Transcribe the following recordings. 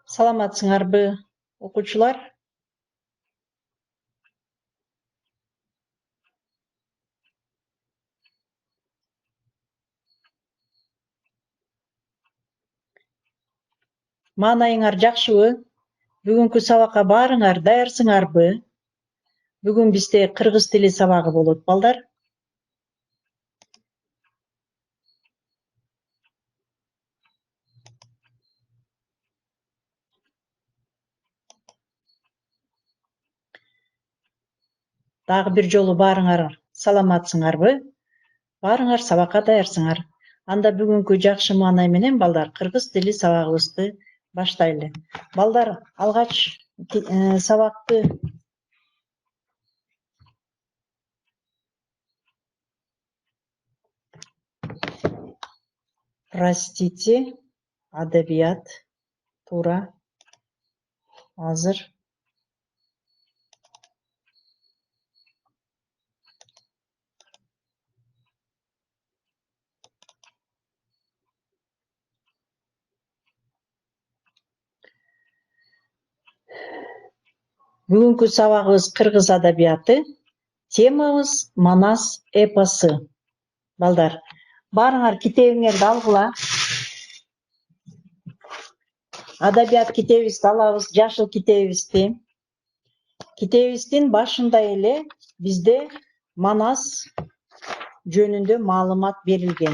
Саламатсыңарбы, окуучулар? Маанайыңар жакшыбы? Бүгүнкү сабакка баарыңар даярсыңарбы? Бүгүн бизде кыргыз тили сабагы болот, балдар. Дагы бир жолу баарыңар саламатсыңарбы? Баарыңар сабакка даярсыңар. Анда бүгүнкү жакшы маанай менен балдар кыргыз тили сабагыбызды баштайлы. Балдар, алгач сабакты простите, адабият туура азыр бүгүнкү сабагыбыз кыргыз адабияты, темабыз Манас эпосу. Балдар, баарыңар китебиңерди алгыла. Адабият китебибизди алабыз, жашыл китебибизди. Китебибиздин башында эле бизде Манас жөнүндө маалымат берилген.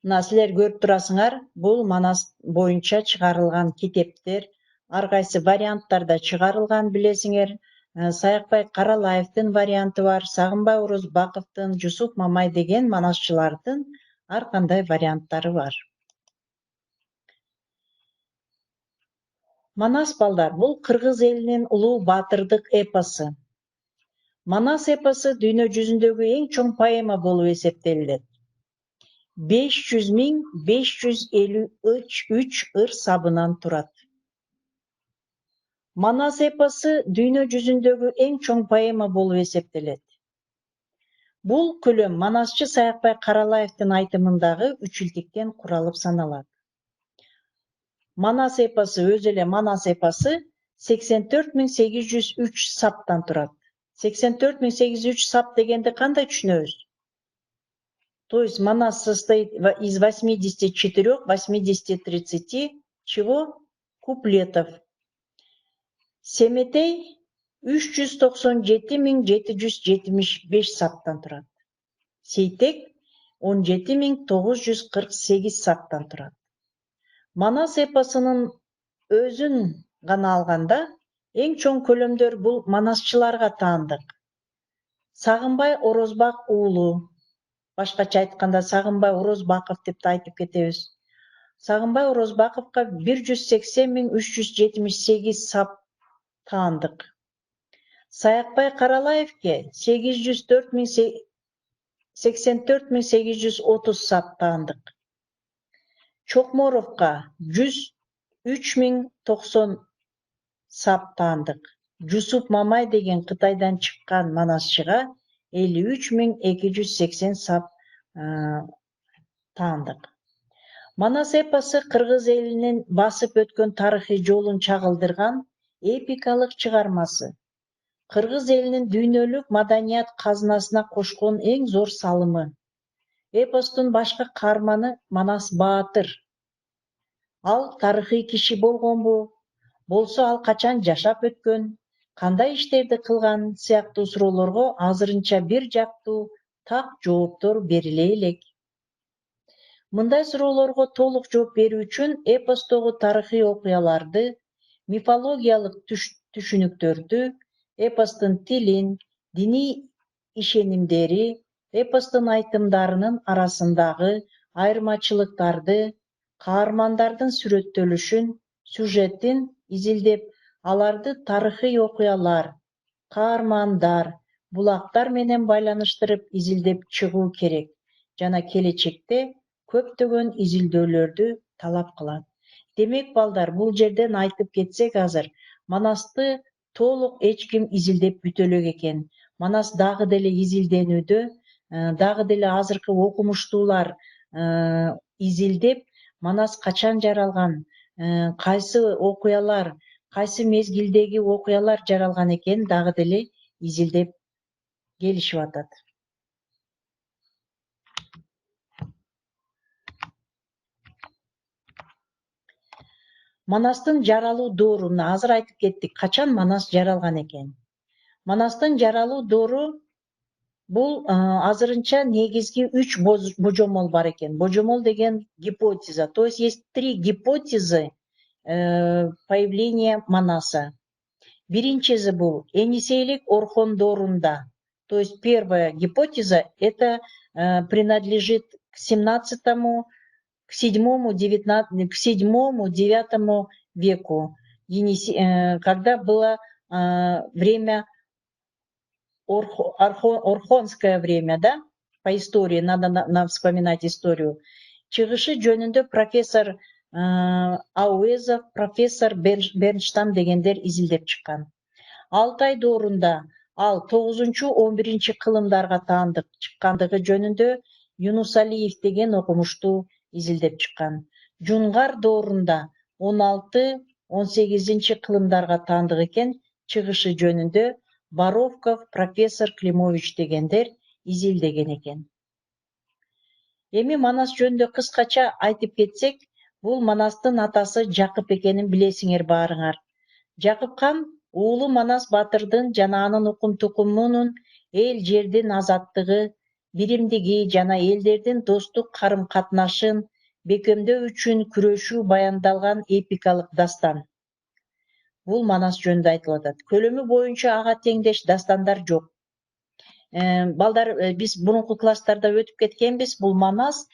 Мына силер көрүп турасыңар, бул Манас боюнча чыгарылган китептер, ар кайсы варианттарда чыгарылган, билесиңер. Саякбай Каралаевдин варианты бар, Сагынбай Орозбаковдун, Жусуп Мамай деген манасчылардын ар кандай варианттары бар. Манас, балдар, бул кыргыз элинин улуу баатырдык эпосу. Манас эпосу дүйнө жүзүндөгү эң чоң поэма болуп эсептелет. 500.553 ыр сабынан турат. Манас эпосу дүйнө жүзүндөгү эң чоң поэма болуп эсептелет. Бул көлөм манасчы Саякбай Каралаевдин айтымындагы үчүлтүктен куралып саналат. Манас эпосу, өзү эле Манас эпосу 84.803 саптан турат. 84.803 сап дегенди кандай түшүнөбүз? То есть Манас состоит из 84-80-30 чего? Куплетов. Семетей 397.775 саптан турат. Сейтек 17.948 саптан турат. Манас эпосунун өзүн гана алганда эң чоң көлөмдөр бул манасчыларга таандык. Сагынбай Орозбак уулу, башкача айтканда Сагынбай Орозбаков деп да айтып кетебиз. Сагынбай Орозбаковго 180.378 сап таандык. Саякбай Каралаевге 84.830 сап таандык. Чокморовго 103.090 сап таандык. Жусуп Мамай деген Кытайдан чыккан манасчыга 53.280 сап таандык. Манас эпосу кыргыз элинин басып өткөн тарыхый жолун чагылдырган эпикалык чыгармасы. Кыргыз элинин дүйнөлүк маданият казынасына кошкон эң зор салымы. Эпостун башкы каарманы Манас баатыр. Ал тарыхый киши болгонбу? Болсо ал качан жашап өткөн? Кандай иштерди кылган сыяктуу суроолорго азырынча бир жактуу так жооптор бериле элек. Мындай суроолорго толук жооп берүү үчүн эпостогу тарыхый окуяларды, мифологиялык түшүнүктөрдү, эпостун тилин, диний ишенимдери, эпостун айтымдарынын арасындагы айырмачылыктарды, каармандардын сүрөттөлүшүн, сюжетин изилдеп, аларды тарыхый окуялар, каармандар, булактар менен байланыштырып изилдеп чыгуу керек жана келечекте көптөгөн изилдөөлөрдү талап кылат. Демек, балдар, бул жерден айтып кетсек азыр, Манасты толук эч ким изилдеп бүтө элек экен. Манас дагы деле изилденүүдө, дагы деле азыркы окумуштуулар изилдеп, Манас качан жаралган, кайсы окуялар, кайсы мезгилдеги окуялар жаралган экенин дагы деле изилдеп келишип атат. Манастын жаралуу дооруну азыр айтып кеттик, качан Манас жаралган экен. Манастын жаралуу доору бул азырынча негизги 3 божомол бар экен. Божомол деген гипотеза. То есть 3 гипотезы появления Манаса. Биринчиси бул Енисейлик Орхон доорунда. То есть первая гипотеза это принадлежит к 17-му, к 7-му, 9 веку, когда было время Орхонское время, да, по истории, надо нам вспоминать историю. Чыгышы жөнүндө профессор Ауэзов, профессор Бернштам дегендер изилдеп чыккан. Алтай доорунда ал 9-11 кылымдарга таандык чыккандыгы жөнүндө Юнус Алиев деген окумушту изилдеп чыккан. Жунгар доорунда 16-18 кылымдарга таандык экен, чыгышы жөнүндө Боровков, профессор Климович дегендер изилдеген экен. Эми Манас жөнүндө кыскача айтып кетсек, бул Манастын атасы Жакып экенин билесиңер баарыңар. Жакып хан уулу Манас батырдын жана анын укум-тукумунун эл жердин азаттыгы, биримдиги жана элдердин достук карым-катнашын бекемдөө үчүн күрөшүү баяндалган эпикалык дастан. Бул Манас жөнүндө айтылып атат. Көлөмү боюнча ага теңдеш дастандар жок. Балдар, биз мурунку класстарда өтүп кеткенбиз, бул Манас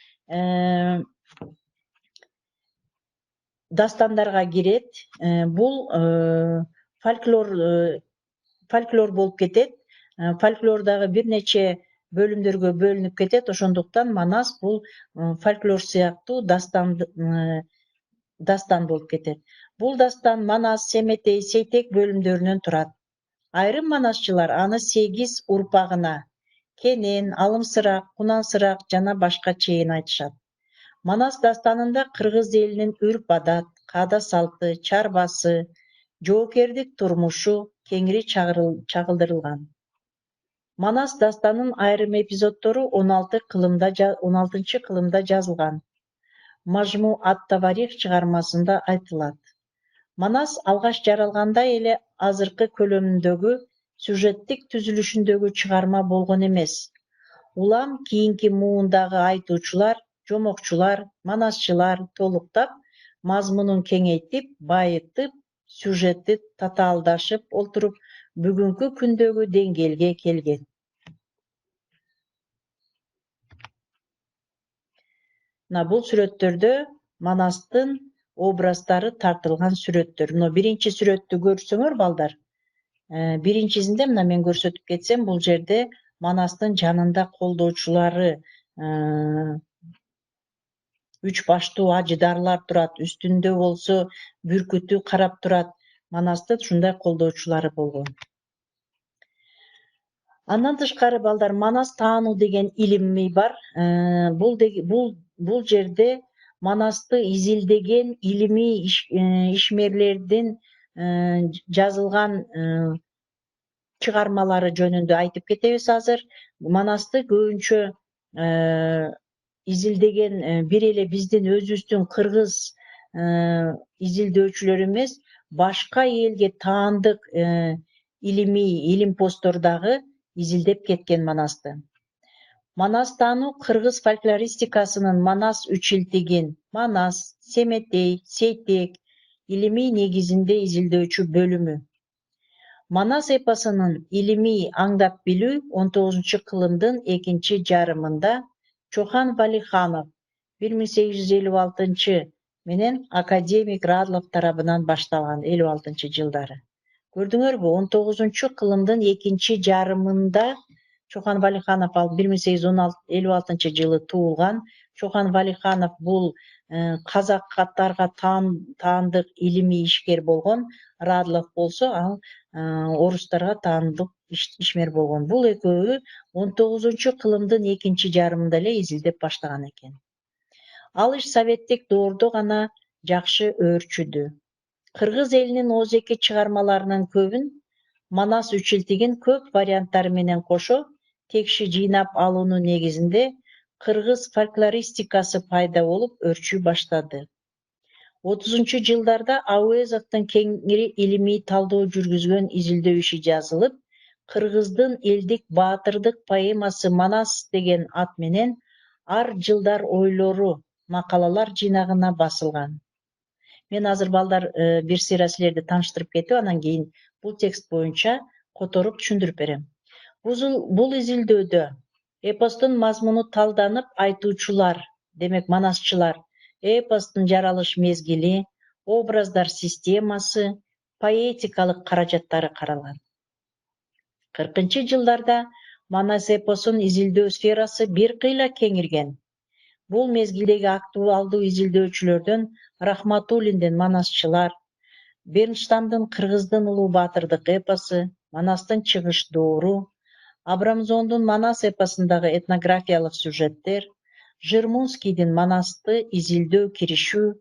дастандарга кирет. Бул фольклор болуп кетет. Фольклордагы бир нече бөлүмдөргө бөлүнүп кетет. Ошондуктан Манас бул фольклор сыяктуу дастан болуп кетет. Бул дастан Манас, Семетей, Сейтек бөлүмдөрүнөн турат. Айрым манасчылар аны 8 урпагына Кенен, Алымсырак, Кунансырак жана башка чейин айтышат. Манас дастанында кыргыз элинин үрп-адат, каада-салты, чарбасы, жоокердик турмушу кеңири чагылдырылган. Манас дастанынын айрым эпизоддору 16-чы кылымда жазылган. Мажму ат-Таварих чыгармасында айтылат. Манас алгаш жаралганда эле азыркы көлөмүндөгү сюжеттик түзүлүшүндөгү чыгарма болгон эмес. Улам кийинки муундагы айтуучулар, жомокчулар, манасчылар толуктап, мазмунун кеңейтип, байытып, сюжетти татаалдашып олтуруп, бүгүнкү күндөгү деңгээлге келген. Бул сүрөттөрдө Манастын образдары тартылган сүрөттөр. Биринчи сүрөттү көрсөңөр балдар, биринчисинде мына мен көрсөтүп кетсем, бул жерде Манастын жанында колдоочулары 3 баштуу ажыдарлар турат, үстүндө болсо бүркүтү карап турат. Манастын ушундай колдоочулары болгон. Андан тышкары балдар, Манас таануу деген илими бар. Бул жерде Манасты изилдеген илимий ишмерлердин жазылган чыгармалары жөнүндө айтып кетебиз азыр. Манасты көбүнчө изилдеген бир эле биздин өзүбүздүн кыргыз изилдөөчүлөр эмес, башка элге таандык илимпоздор дагы изилдеп кеткен Манасты. Манас таануу кыргыз фольклористикасынын Манас үчилтигин, Манас, Семетей, Сейтек илимий негизинде изилдөөчү бөлүмү. Манас эпосунун илимий аңдап билүү 19 кылымдын экинчи жарымында Чохан Валиханов 1856 менен академик Радлов тарабынан башталган 56-жылдары. Көрдүңөрбү, 19 кылымдын экинчи жарымында Чохан Валиханов ал 1856 жылы туулган. Чохан Валиханов бул казактарга таандык илимий ишкер болгон. Радлов болсо ал орустарга таандык ишмер болгон. Бул экөөү 19 кылымдын экинчи жарымында эле изилдеп баштаган экен. Ал иш советтик доордо гана жакшы өөрчүдү. Кыргыз элинин озеки чыгармаларынын көбүн Манас үчилтигин көп варианттары менен кошо текши жыйнап алуунун негизинде кыргыз фольклористикасы пайда болуп өрчүй баштады. 30-жылдарда Ауезовдун кеңири илимий талдоо жүргүзгөн изилдөө иши жазылып, кыргыздын элдик баатырдык поэмасы Манас деген ат менен ар жылдар ойлору макалалар жыйнагына басылган. Мен азыр балдар бир сыйра силерди тааныштырып кетип, анан кийин бул текст боюнча которуп түшүндүрүп берем. Бул изилдөөдө эпостун мазмуну талданып, айтуучулар, демек манасчылар, эпостун жаралыш мезгили, образдар системасы, поэтикалык каражаттары каралган. 40-жылдарда Манас эпосун изилдөө сферасы бир кыйла кеңирген. Бул мезгилдеги актуалдуу изилдөөчүлөрдөн Рахматуллиндин Манасчылар, Бернштамдын Кыргыздын улуу баатырдык эпосу, Манастын чыгыш доору, Абрамзондун Манас эпосундагы этнографиялык сюжеттер, Жырмунскийдин Манасты изилдөө киришүү,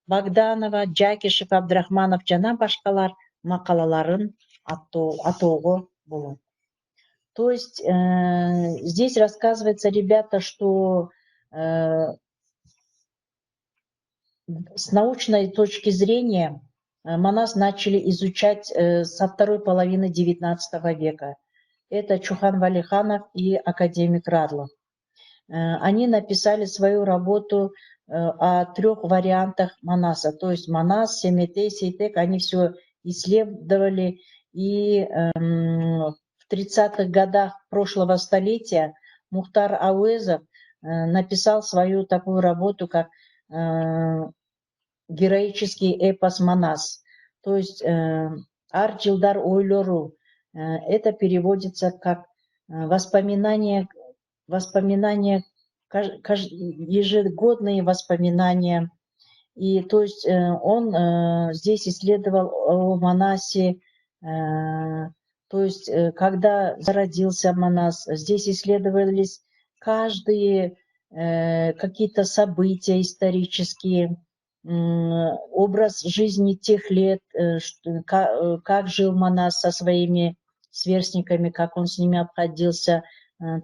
Богданова, Жакишев, Абдрахманов жана башкалар макалаларын атоого болот. То есть здесь рассказывается, ребята, что с научной точки зрения Манас начали изучать со второй половины XIX века. Это Чухан Валиханов и академик Радлов. Они написали свою работу о 3 вариантах Манаса. То есть Манас, Семетей, Сейтек, они все исследовали. И в 30-х годах прошлого столетия Мухтар Ауезов написал свою такую работу, как героический эпос Манас. То есть ар жылдар ойлору. Это переводится как воспоминания, ежегодные воспоминания. И то есть он здесь исследовал о Манасе, то есть когда зародился Манас. Здесь исследовались каждые какие-то события исторические, образ жизни тех лет, как жил Манас со своими сверстниками, как он с ними обходился.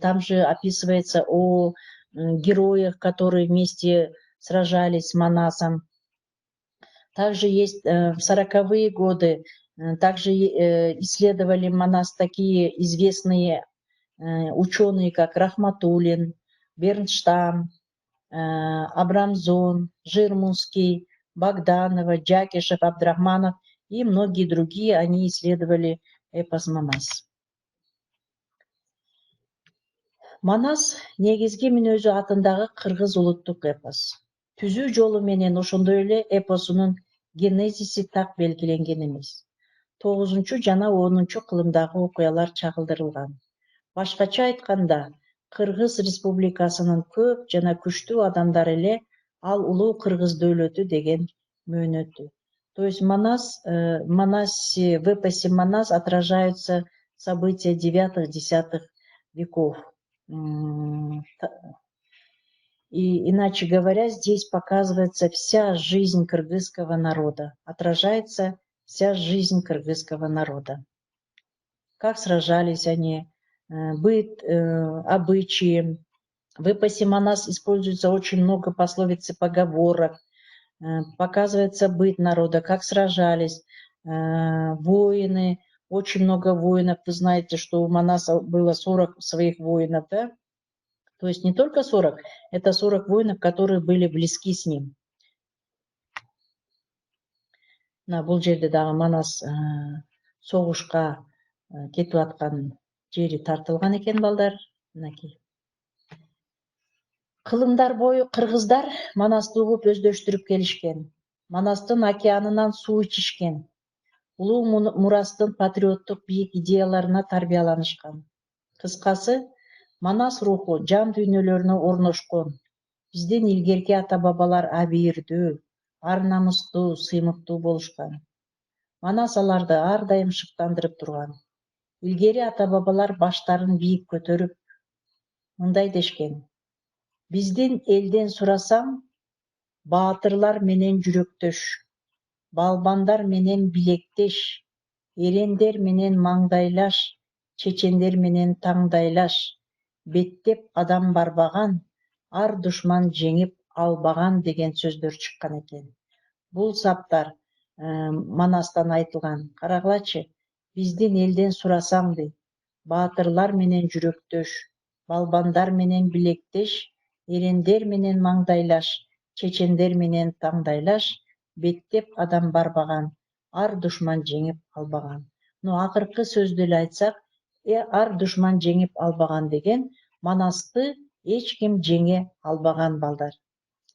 Там же описывается о героях, которые вместе сражались с Манасом. Также есть в 40-е годы, также исследовали Манас такие известные ученые, как Рахматуллин, Бернштам, Абрамзон, Жирмунский, Богданова, Джакишев, Абдрахманов и многие другие. Они исследовали эпос Манас. Манас негизги мүнөзү атындагы кыргыз улуттук эпос. Түзүү жолу менен ошондой эле эпосунун генезиси так белгиленген эмес. 9 жана 10 кылымдагы окуялар чагылдырылган. Башкача айтканда, Кыргыз Республикасынын көп жана күчтүү адамдары эле ал улуу кыргыз дөөлөтү деген мөөнөтү. То есть в эпосе Манас отражаются события 9-10 веков. И, иначе говоря, здесь показывается вся жизнь кыргызского народа, отражается вся жизнь кыргызского народа. Как сражались они, быт, обычаи. В эпосе Манас используется очень много пословиц и поговорок, показывается быт народа, как сражались, воины, очень много воинов. Вы знаете, что у Манаса было 40 своих воинов, да? То есть не только 40, это 40 воинов, которые были близки с ним. На бул жерде дагы Манас согушка кетип аткан жери тартылган экен, балдар. Мынакей. Кылымдар бою кыргыздар Манасты угуп өздөштүрүп келишкен. Манастын океанынан суу ичишкен. Улуу мурастын патриоттук бийик идеяларына тарбияланышкан. Кыскасы, Манас руху жан дүйнөлөрүнө орношкон. Бизден илгерки ата-бабалар абийирдүү, ар намыстуу, сыймыктуу болушкан. Манас аларды ар дайым шыктандырып турган. Илгери ата-бабалар баштарын бийик көтөрүп мындай дешкен: Биздин элден сурасаң, баатырлар менен жүрөктөш, балбандар менен билектеш, эрендер менен маңдайлаш, чечендер менен таңдайлаш, беттеп адам барбаган, ар душман жеңип албаган деген сөздөр чыккан экен. Бул саптар Манастан айтылган. Карагылачы, биздин элден сурасаң дейт. Баатырлар менен жүрөктөш, балбандар менен билектеш, эрендер менен маңдайлаш, чечендер менен таңдайлаш, беттеп адам барбаган, ар душман жеңип албаган. Акыркы сөздү эле айтсак, ар душман жеңип албаган деген Манасты эч ким жеңе албаган балдар.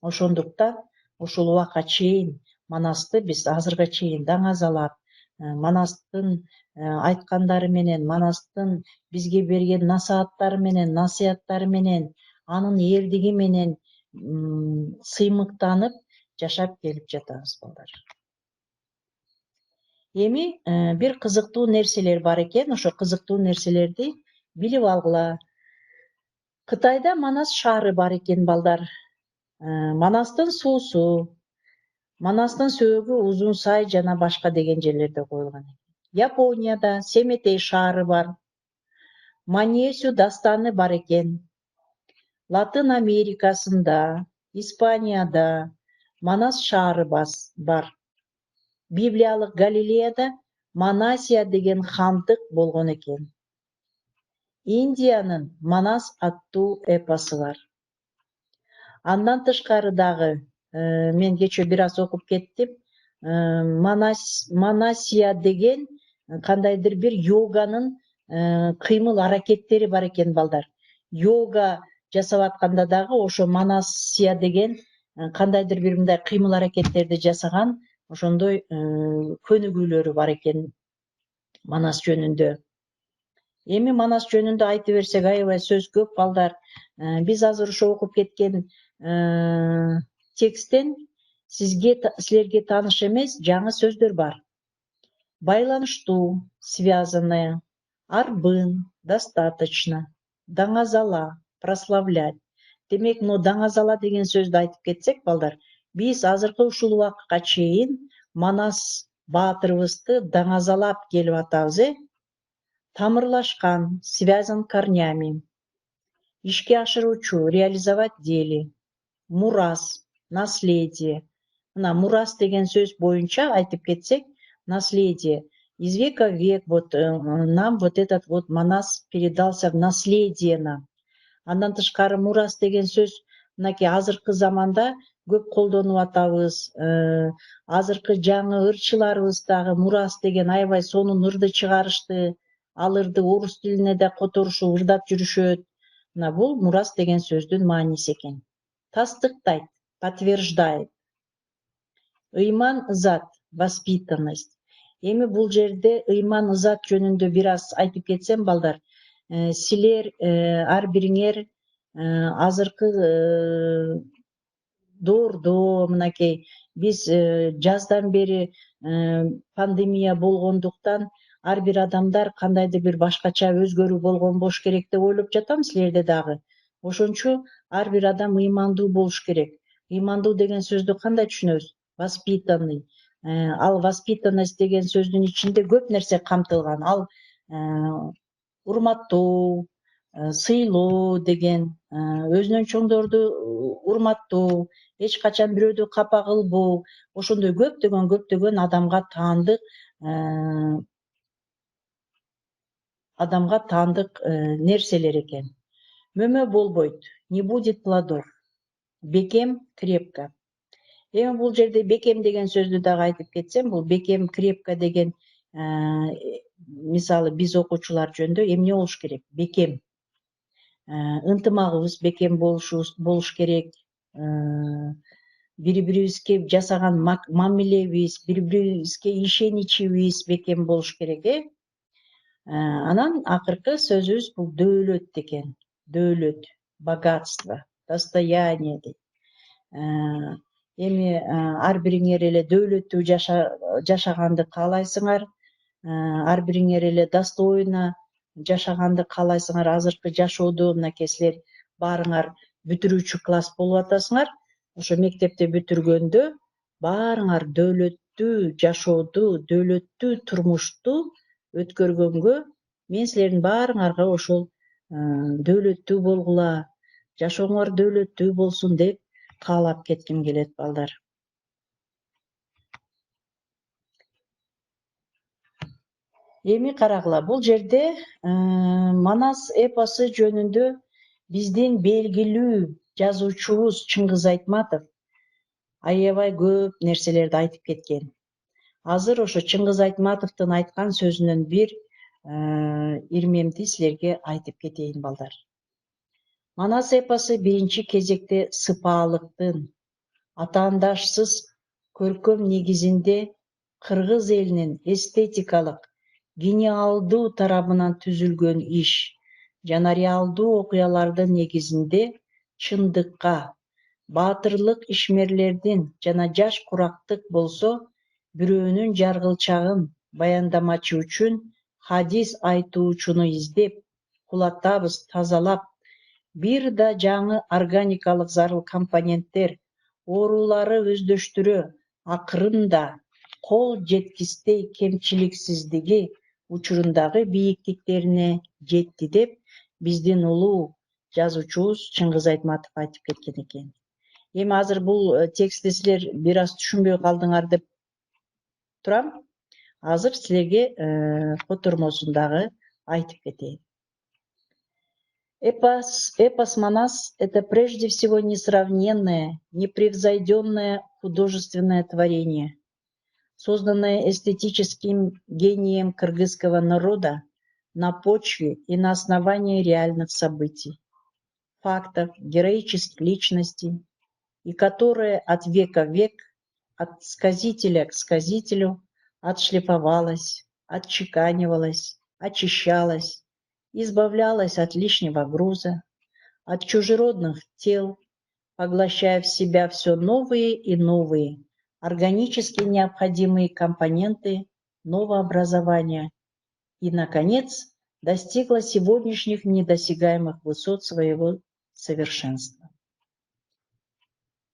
Ошондуктан ушул убакка чейин Манасты биз азырга чейин даңазалап, Манастын айткандары менен, Манастын бизге берген насааттары менен, анын эрдиги менен сыймыктанып жашап келип жатабыз балдар. Эми бир кызыктуу нерселер бар экен, ошо кызыктуу нерселерди билип алгыла. Кытайда Манас шаары бар экен балдар. Манастын суусу, Манастын сөөгү Узун Сай жана башка деген жерлерде коюлган. Японияда Семетей шаары бар. Маньесю дастаны бар экен. Латын Америкасында, Испанияда Манас шаары бар. Библиялык Галилеяда Манасия деген хандык болгон экен. Индиянын Манас аттуу эпосу бар. Андан тышкары дагы мен кечээ бир аз окуп кеттим. Манасия деген кандайдыр бир йоганын кыймыл аракеттери бар экен балдар. Йога жасап атканда дагы ошо Манасия деген кандайдыр бир мындай кыймыл аракеттерди жасаган, ошондой көнүгүүлөрү бар экен Манас жөнүндө. Эми Манас жөнүндө айта берсек аябай сөз көп балдар. Биз азыр ошо окуп кеткен тексттен силерге тааныш эмес жаңы сөздөр бар. Байланыштуу, связанное, арбын, достаточно, даңазала, прославлять. Демек, даңазала деген сөздү айтып кетсек балдар, биз азыркы ушул убакка чейин Манас баатырыбызды даңазалап келип атабыз, тамырлашкан, связан корнями, ишке ашыруучу, реализовать дели, мурас, наследие. Мына мурас деген сөз боюнча айтып кетсек, наследие. Из века в век нам этот Манас передался в наследие нам. Андан тышкары мурас деген сөз мынакей азыркы заманда көп колдонуп атабыз. Азыркы жаңы ырчыларыбыз дагы мурас деген аябай сонун ырды чыгарышты. Ал ырды орус тилине да которушуп ырдап жүрүшөт. Мына бул мурас деген сөздүн мааниси экен. Тастыктайт, подтверждает. Ыйман ызат, воспитанность. Эми бул жерде ыйман ызат жөнүндө бир аз айтып кетсем балдар, силер ар бириңер азыркы доордо мынакей биз жаздан бери пандемия болгондуктан ар бир адамдар кандайдыр бир башкача өзгөрүү болгон болуш керек деп ойлоп жатам силерде дагы. Ошончо ар бир адам ыймандуу болуш керек. Ыймандуу деген сөздү кандай түшүнөбүз? Воспитанный. Ал воспитанность деген сөздүн ичинде көп нерсе камтылган. Ал урматтоо, сыйлоо деген, өзүнөн чоңдорду урматтоо, эч качан бирөөдү капа кылбоо, ошондой көптөгөн адамга таандык нерселер экен. Мөмө болбойт, не будет плодов. Бекем крепко. Эми бул жерде бекем деген сөздү дагы айтып кетсем, бул бекем крепко деген мисалы биз окуучулар жөнүндө эмне болуш керек? Бекем. Ынтымагыбыз бекем болуш керек. Бири-бирибизге жасаган мамилебиз, бири-бирибизге ишеничибиз бекем болуш керек, Анан акыркы сөзүбүз бул дөөлөт экен. Дөөлөт, богатство, достояние дейт. Эми ар бириңер эле дөөлөттүү жашаганды каалайсыңар, ар бириңер эле достойно жашаганды каалайсыңар. Азыркы жашоодо мынакей силер баарыңар бүтүрүүчү класс болуп атасыңар. Ошо мектепти бүтүргөндө баарыңар дөөлөттүү жашооду, дөөлөттүү турмушту өткөргөнгө мен силердин баарыңарга ошол дөөлөттүү болгула, жашооңор дөөлөттүү болсун деп каалап кетким келет балдар. Эми карагыла, бул жерде Манас эпосу жөнүндө биздин белгилүү жазуучубуз Чыңгыз Айтматов аябай көп нерселерди айтып кеткен. Азыр ошо Чыңгыз Айтматовдун айткан сөзүнөн бир ирмемди силерге айтып кетейин балдар. Манас эпосу биринчи кезекте сыпаалыктын, атаандашсыз көркөм негизинде кыргыз элинин эстетикалык, гениалдуу тарабынан түзүлгөн иш жана реалдуу окуялардын негизинде чындыкка, баатырлык ишмерлердин жана жаш курактык болсо бирөөнүн жаргылчагын баяндамачы үчүн хадис айтуучуну издеп, кулатабыз, тазалап, бир да жаңы органикалык зарыл компоненттер, оорулары өздөштүрө, акырында кол жеткистей кемчиликсиздиги учурундагы бийиктиктерине жетти деп биздин улуу жазуучубуз Чыңгыз Айтматов айтып кеткен экен. Эми азыр бул текстти силер бир аз түшүнбөй калдыңар деп турам. Азыр силерге котормосун дагы айтып кетейин. Эпос Манас — это прежде всего несравненное, непревзойденное художественное творение, созданное эстетическим гением кыргызского народа на почве и на основании реальных событий, фактов, героических личностей, и которое от века в век, от сказителя к сказителю отшлифовалось, отчеканивалось, очищалось, избавлялось от лишнего груза, от чужеродных тел, поглощая в себя все новые и новые, органически необходимые компоненты новообразования и, наконец, достигла сегодняшних недосягаемых высот своего совершенства.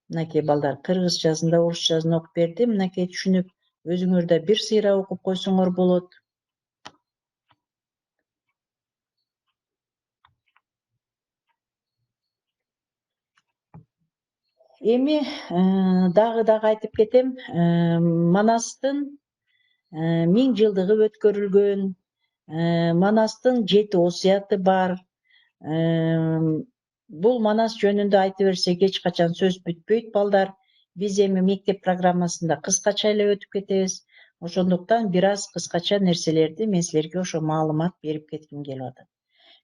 Мынакей балдар, кыргызчасын да орусчасын окуп бердим. Мынакей түшүнүп, өзүңөр да бир сыйра окуп койсоңор болот. Эми дагы айтып кетем. Манастын 1000 жылдыгы өткөрүлгөн. Манастын 7 осуяты бар. Бул Манас жөнүндө айтып берсек эч качан сөз бүтпөйт балдар. Биз эми мектеп программасында кыскача эле өтүп кетебиз. Ошондуктан бир аз кыскача нерселерди мен силерге ошо маалымат берип кетким келип атат.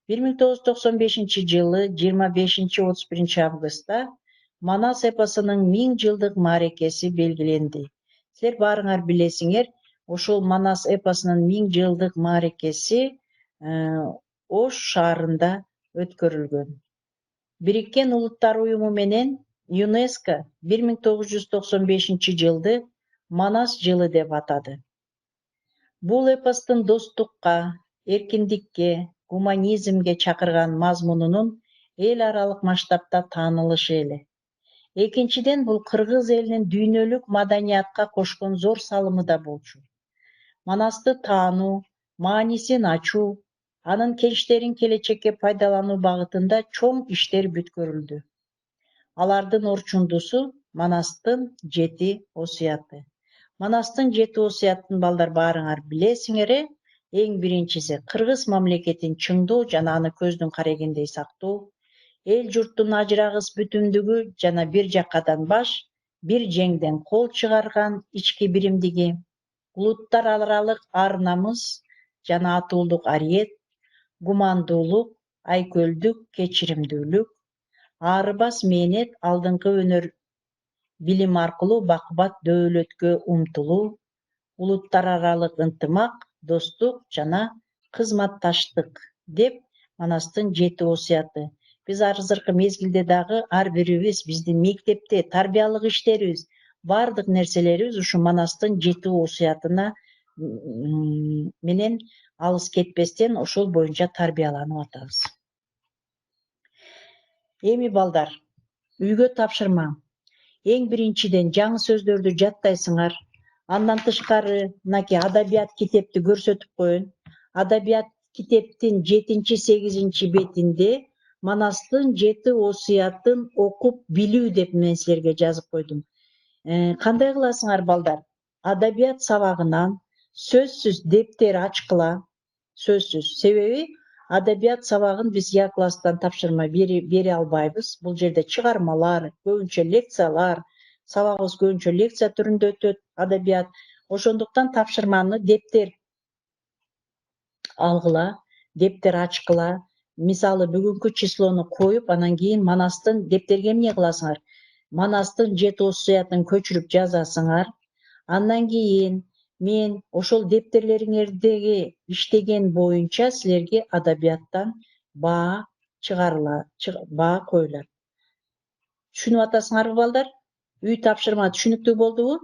1995-жылы 25-31 августта Манас эпосунун 1000 жылдык маарекеси белгиленди. Силер баарыңар билесиңер, ошол Манас эпосунун 1000 жылдык маарекеси Ош шаарында өткөрүлгөн. Бириккен Улуттар Уюму менен ЮНЕСКО 1995-жылды Манас жылы деп атады. Бул эпостун достукка, эркиндикке, гуманизмге чакырган мазмунунун эл аралык масштабта таанылышы эле. Экинчиден, бул кыргыз элинин дүйнөлүк маданиятка кошкон зор салымы да болчу. Манасты таануу, маанисин ачуу, анын кенчтерин келечекке пайдалануу багытында чоң иштер бүткөрүлдү. Алардын орчундусу Манастын 7 осуяты. Манастын 7 осуятын балдар баарыңар билесиңер. Эң биринчиси кыргыз мамлекетин чыңдоо жана аны көздүн карегиндей сактоо, эл журттун ажырагыс бүтүндүгү жана бир жаккадан баш, бир жеңден кол чыгарган ички биримдиги, улуттар аралык ар-намыс жана атуулдук ариет, гумандуулук, айкөлдүк, кечиримдүүлүк, аарыбас мээнет, алдыңкы өнөр билим аркылуу бакубат дөөлөткө умтулуу, улуттар аралык ынтымак, достук жана кызматташтык деп Манастын 7 осуяты. Биз азыркы мезгилде дагы ар бирибиз биздин мектепте тарбиялык иштерибиз, баардык нерселерибиз ушу Манастын 7 осуятына менен алыс кетпестен ошол боюнча тарбияланып атабыз. Эми балдар, үйгө тапшырма. Эң биринчиден жаңы сөздөрдү жаттайсыңар. Андан тышкары мынакей адабият китепти көрсөтүп коеюн. Адабият китептин 7-8 бетинде Манастын 7 осуятын окуп билүү деп мен силерге жазып койдум. Кандай кыласыңар балдар? Адабият сабагынан сөзсүз дептер ачкыла. Сөзсүз. Себеби адабият сабагын биз Я класстан тапшырма бере албайбыз. Бул жерде чыгармалар, көбүнчө лекциялар, сабагыбыз көбүнчө лекция түрүндө өтөт, адабият. Ошондуктан тапшырманы дептер алгыла, дептер ачкыла. Мисалы бүгүнкү числону коюп, анан кийин Манастын дептерге эмне кыласыңар? Манастын 7 осуятын көчүрүп жазасыңар. Андан кийин мен ошол дептерлериңердеги иштеген боюнча силерге адабияттан баа баа коюлат. Түшүнүп атасыңарбы балдар? Үй тапшырма түшүнүктүү болдубу?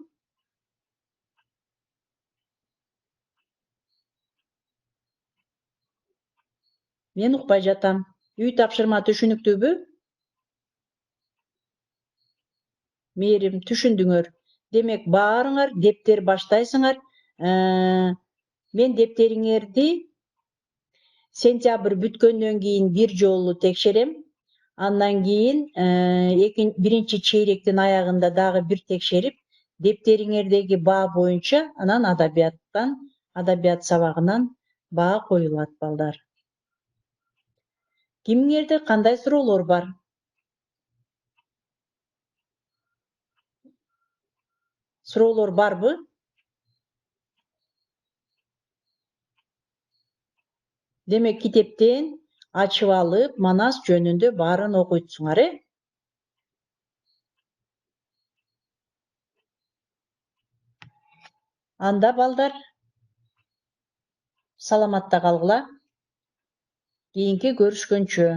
Мен укпай жатам. Үй тапшырма түшүнүктүүбү? Мээрим, түшүндүңөр. Демек баарыңар дептер баштайсыңар. Мен дептериңерди сентябрь бүткөндөн кийин бир жолу текшерем. Андан кийин биринчи чейректин аягында дагы бир текшерип, дептериңердеги баа боюнча анан адабият сабагынан баа коюлат балдар. Кимиңерде кандай суроолор бар? Суроолор барбы? Демек китептен ачып алып, Манас жөнүндө баарын окуйсуңар, Анда балдар саламатта калгыла. Кийинки көрүшкөнчө.